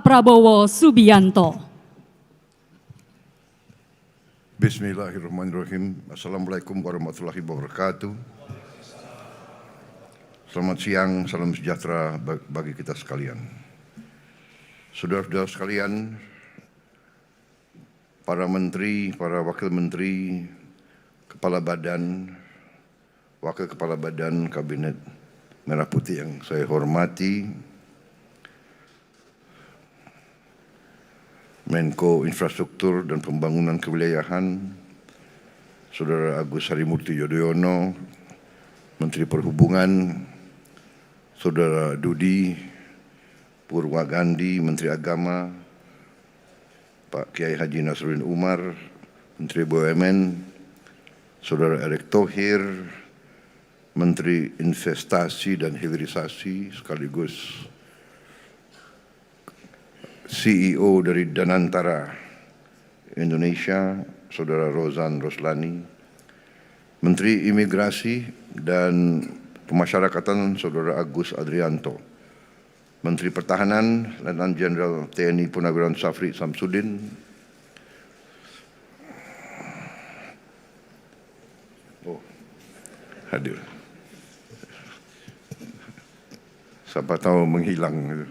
Prabowo Subianto. Bismillahirrahmanirrahim. Assalamualaikum warahmatullahi wabarakatuh. Selamat siang, salam sejahtera bagi kita sekalian. Saudara-saudara sekalian, para menteri, para wakil menteri, kepala badan, wakil kepala badan Kabinet Merah Putih yang saya hormati, Menko Infrastruktur dan Pembangunan Kewilayahan, Saudara Agus Harimurti Yudhoyono, Menteri Perhubungan, Saudara Dudi Purwagandi, Menteri Agama, Pak Kiai Haji Nasruddin Umar, Menteri BUMN, Saudara Erick Thohir, Menteri Investasi dan Hilirisasi sekaligus CEO dari Danantara Indonesia, Saudara Rozan Roslani, Menteri Imigrasi dan Pemasyarakatan, Saudara Agus Adrianto, Menteri Pertahanan, Letnan Jenderal TNI Purnawirawan Safri Samsudin, hadir. Siapa tahu menghilang.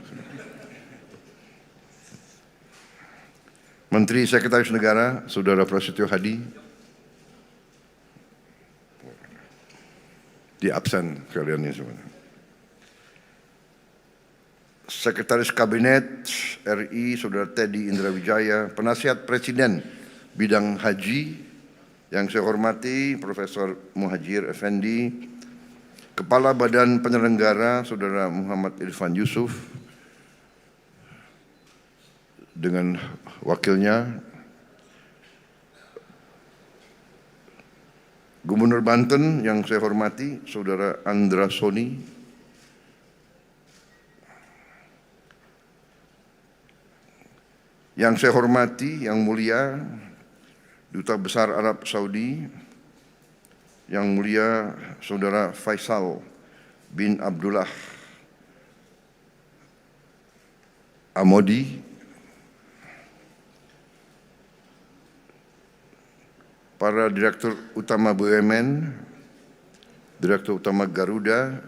Menteri Sekretaris Negara, Saudara Prasetyo Hadi, di absen kalian ini semua. Sekretaris Kabinet RI, Saudara Teddy Indra Wijaya, Penasihat Presiden Bidang Haji, yang saya hormati Profesor Muhajir Effendi, Kepala Badan Penyelenggara, Saudara Muhammad Irfan Yusuf, dengan wakilnya, Gubernur Banten yang saya hormati, Saudara Andra Soni, yang saya hormati, yang mulia, Duta Besar Arab Saudi, yang mulia Saudara Faisal bin Abdullah Amodi, para Direktur Utama BUMN, Direktur Utama Garuda,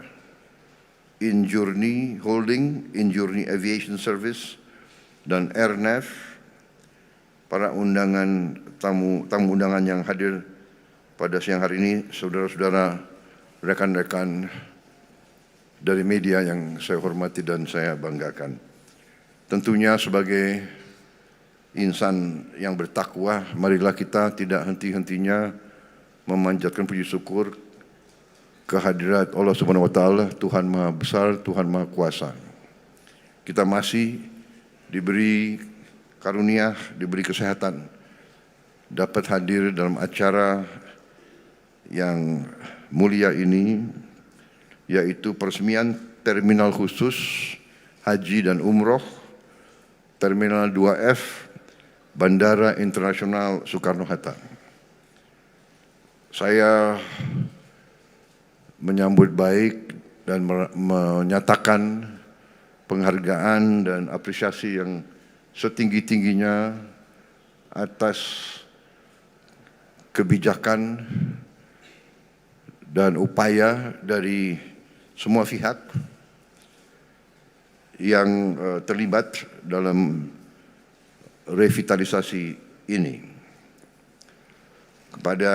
Injourney Holding, Injourney Aviation Service, dan Airnav, para tamu undangan yang hadir pada siang hari ini, saudara-saudara, rekan-rekan dari media yang saya hormati dan saya banggakan. Tentunya sebagai insan yang bertakwa, marilah kita tidak henti-hentinya memanjatkan puji syukur kehadirat Allah Subhanahu wa taala, Tuhan Maha Besar, Tuhan Maha Kuasa. Kita masih diberi karunia, diberi kesehatan, dapat hadir dalam acara yang mulia ini, yaitu peresmian terminal khusus haji dan umroh Terminal 2F Bandara Internasional Soekarno-Hatta. Saya menyambut baik dan menyatakan penghargaan dan apresiasi yang setinggi-tingginya atas kebijakan dan upaya dari semua pihak yang terlibat dalam revitalisasi ini. Kepada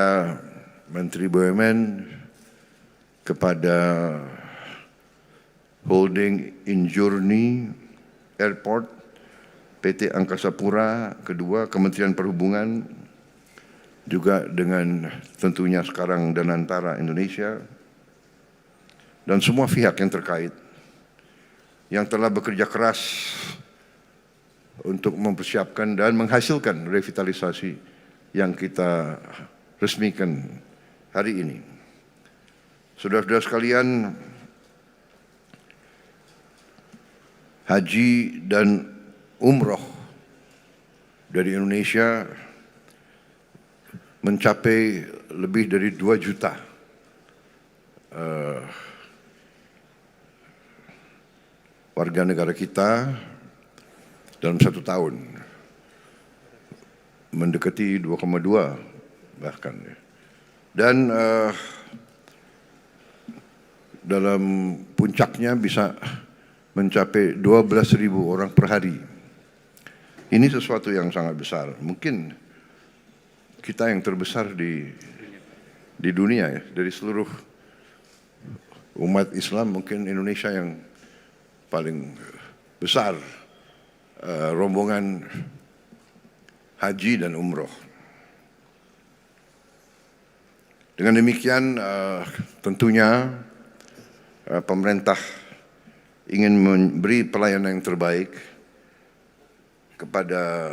Menteri BUMN, kepada Holding Injourney Airport, PT Angkasa Pura, kedua Kementerian Perhubungan, juga dengan tentunya sekarang Danantara Indonesia, dan semua pihak yang terkait yang telah bekerja keras untuk mempersiapkan dan menghasilkan revitalisasi yang kita resmikan hari ini. Saudara-saudara sekalian, haji dan umroh dari Indonesia mencapai lebih dari 2 juta warga negara kita dalam 1 tahun, mendekati 2,2 bahkan. Dan dalam puncaknya bisa mencapai 12.000 orang per hari. Ini sesuatu yang sangat besar. Mungkin kita yang terbesar di dunia ya, dari seluruh umat Islam mungkin Indonesia yang paling besar rombongan haji dan umroh. Dengan demikian tentunya pemerintah ingin memberi pelayanan yang terbaik kepada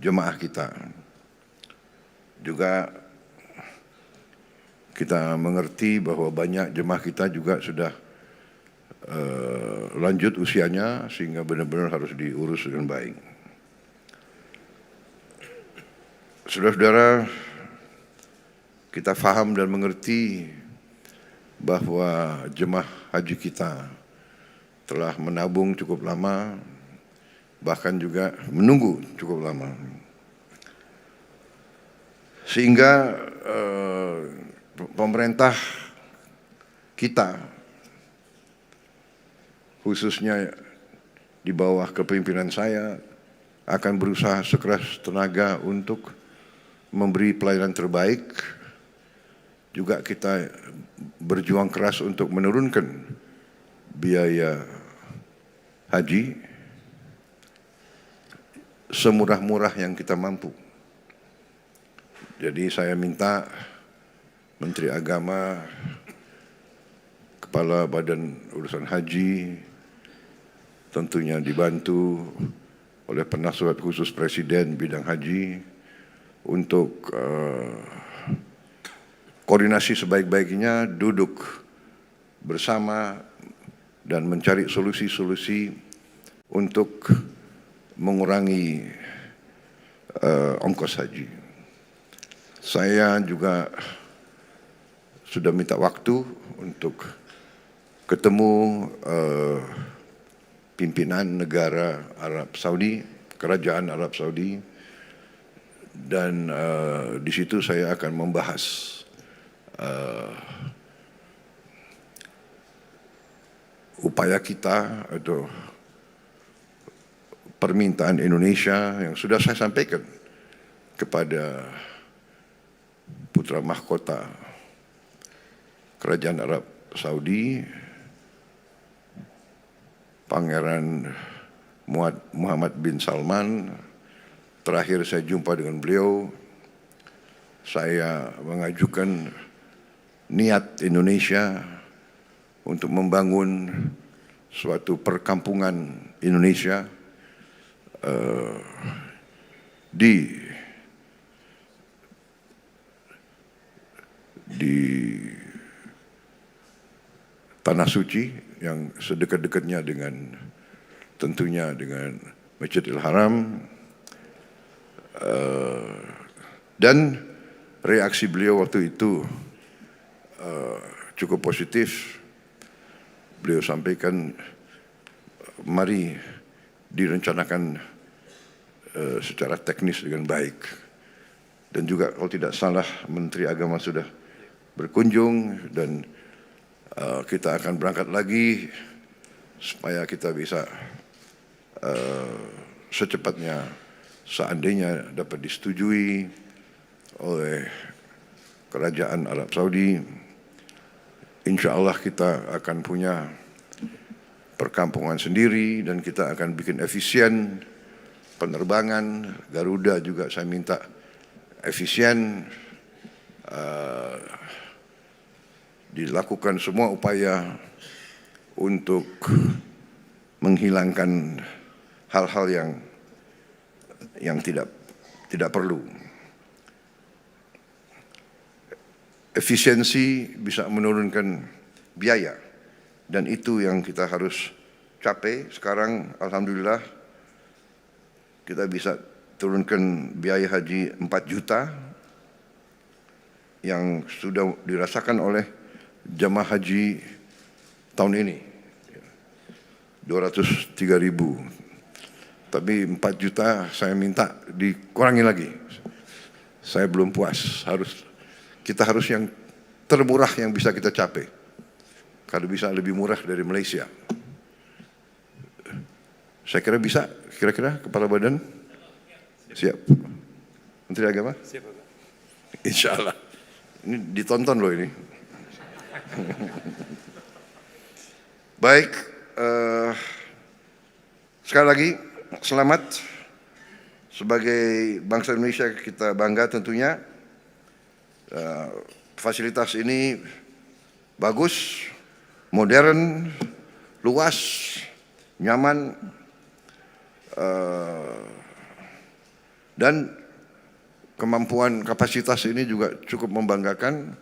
jemaah kita. Juga kita mengerti bahwa banyak jemaah kita juga sudah lanjut usianya sehingga benar-benar harus diurus dengan baik. Saudara-saudara, kita faham dan mengerti bahwa jemaah haji kita telah menabung cukup lama, bahkan juga menunggu cukup lama. Sehingga pemerintah kita, khususnya di bawah kepemimpinan saya, akan berusaha sekeras tenaga untuk memberi pelayanan terbaik. Juga kita berjuang keras untuk menurunkan biaya haji semurah-murah yang kita mampu. Jadi saya minta Menteri Agama, Kepala Badan Urusan Haji, tentunya dibantu oleh Penasihat Khusus Presiden bidang haji untuk koordinasi sebaik-baiknya, duduk bersama dan mencari solusi-solusi untuk mengurangi ongkos haji. Saya juga sudah minta waktu untuk ketemu pimpinan negara Arab Saudi, Kerajaan Arab Saudi, dan di situ saya akan membahas upaya kita atau permintaan Indonesia yang sudah saya sampaikan kepada putra mahkota Kerajaan Arab Saudi, Pangeran Muhammad bin Salman. Terakhir saya jumpa dengan beliau, saya mengajukan niat Indonesia untuk membangun suatu perkampungan Indonesia di Tanah Suci yang sedekat-dekatnya dengan tentunya dengan Masjidil Haram. Dan reaksi beliau waktu itu cukup positif. Beliau sampaikan, mari direncanakan secara teknis dengan baik. Dan juga kalau tidak salah Menteri Agama sudah berkunjung dan kita akan berangkat lagi supaya kita bisa secepatnya, seandainya dapat disetujui oleh Kerajaan Arab Saudi, insya Allah kita akan punya perkampungan sendiri dan kita akan bikin efisien penerbangan. Garuda juga saya minta efisien, dilakukan semua upaya untuk menghilangkan hal-hal yang tidak perlu. Efisiensi bisa menurunkan biaya dan itu yang kita harus capai. Sekarang alhamdulillah kita bisa turunkan biaya haji 4 juta yang sudah dirasakan oleh jamaah haji tahun ini, 203.000. Tapi 4 juta saya minta dikurangi lagi. Saya belum puas, kita harus yang termurah yang bisa kita capai. Kalau bisa lebih murah dari Malaysia. Saya kira bisa, kira-kira Kepala Badan? Siap. Menteri Agama? Siap, Pak. Insya Allah. Ini ditonton loh ini. Baik, sekali lagi selamat. Sebagai bangsa Indonesia kita bangga tentunya. Fasilitas ini bagus, modern, luas, nyaman, dan kemampuan kapasitas ini juga cukup membanggakan.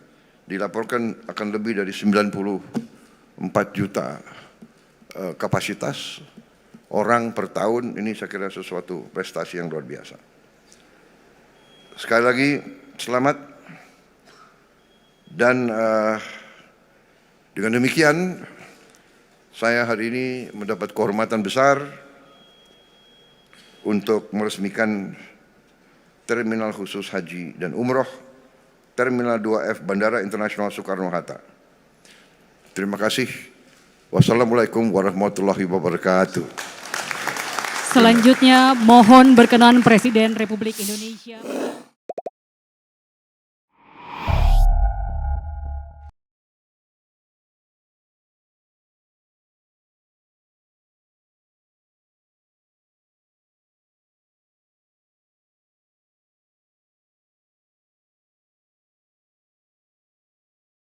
Dilaporkan akan lebih dari 94 juta kapasitas orang per tahun. Ini saya kira sesuatu prestasi yang luar biasa. Sekali lagi selamat. Dan dengan demikian saya hari ini mendapat kehormatan besar untuk meresmikan Terminal Khusus Haji dan Umroh Terminal 2F Bandara Internasional Soekarno-Hatta. Terima kasih. Wassalamualaikum warahmatullahi wabarakatuh. Selanjutnya mohon berkenan Presiden Republik Indonesia.